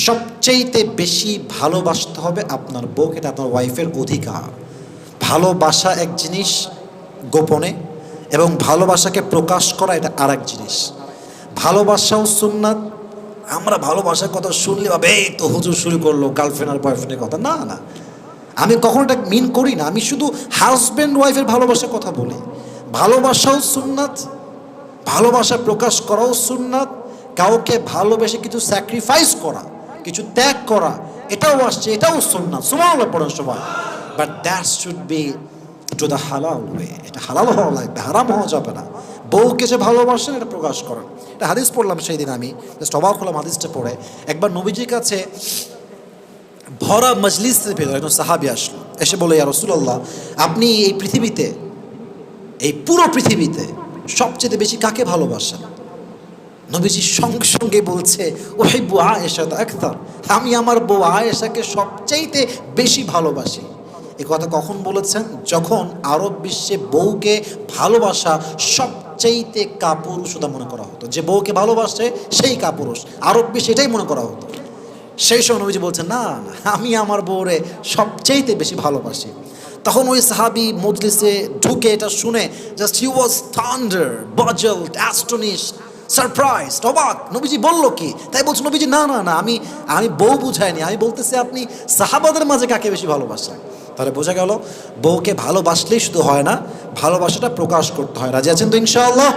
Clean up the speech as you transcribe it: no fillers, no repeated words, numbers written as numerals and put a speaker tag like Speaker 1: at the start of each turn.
Speaker 1: সবচেয়ে বেশি ভালোবাসতে হবে আপনার বউকে, এটা আপনার ওয়াইফের অধিকার। ভালোবাসা এক জিনিস গোপনে, এবং ভালোবাসাকে প্রকাশ করা এটা আর এক জিনিস। ভালোবাসাও সুন্নাত। আমরা ভালোবাসার কথা শুনলে ভাবে এই তো হুজুর শুরু করলো গার্লফ্রেন্ড আর বয়ফ্রেন্ডের কথা। না না, আমি কখনো এটা মিন করি না। আমি শুধু হাজব্যান্ড ওয়াইফের ভালোবাসার কথা বলি। ভালোবাসাও সুন্নাত, ভালোবাসা প্রকাশ করাও সুন্নাত। কাউকে ভালোবেসে কিছু স্যাক্রিফাইস করা, কিছু ত্যাগ করা, এটাও আসছে, এটাও সুন্নাত। সুবহানাল্লাহ পড়ার সময়। But that should be to the হালাল ওয়ে। এটা হালাল হওয়া লাগবে, হারাম হওয়া যাবে না। বউকে যে ভালোবাসেন এটা প্রকাশ করেন। এটা হাদিস পড়লাম সেই দিন, আমি জাস্ট অবাক হলাম হাদিসটা পড়ে। একবার নবীজির কাছে ভরা মজলিসের ভেতর একজন সাহাবী আসলো, এসে বলে, ইয়া রাসূলুল্লাহ, আপনি এই পৃথিবীতে, এই পুরো পৃথিবীতে সবচেয়ে বেশি কাকে ভালোবাসেন? নবীজি সঙ্গে সঙ্গে বলছে, উহিব্বু আয়েশা আকতার, আমি আমার বউ আয়েশাকে সবচাইতে বেশি ভালোবাসি। এই কথা কখন বলেছেন? যখন আরব বিশ্বে বউকে ভালোবাসা সবচাইতে কাপুরুষতা মনে করা হতো। যে বউকে ভালোবাসে সেই কাপুরুষ, আরব বিশ্বে এটাই মনে করা হতো। সেই সময় নবীজি বলছেন, না না, আমি আমার বউরে সবচাইতে বেশি ভালোবাসি। তখন ওই সাহাবী মজলিসে ঢুকে এটা শুনে just he was thunder, baffled, astonished, surprised, অবাক। নবীজি বলল কি? তাই বলছে নবীজি, না না না, আমি বউ বুঝাইনি, আমি বলতেছি আপনি সাহাবাদের মাঝে কাকে বেশি ভালোবাসেন। তাহলে বোঝা গেল বউকে ভালোবাসলেই শুধু হয় না, ভালোবাসাটা প্রকাশ করতে হয়। রাজি আছেন তো ইনশাআল্লাহ?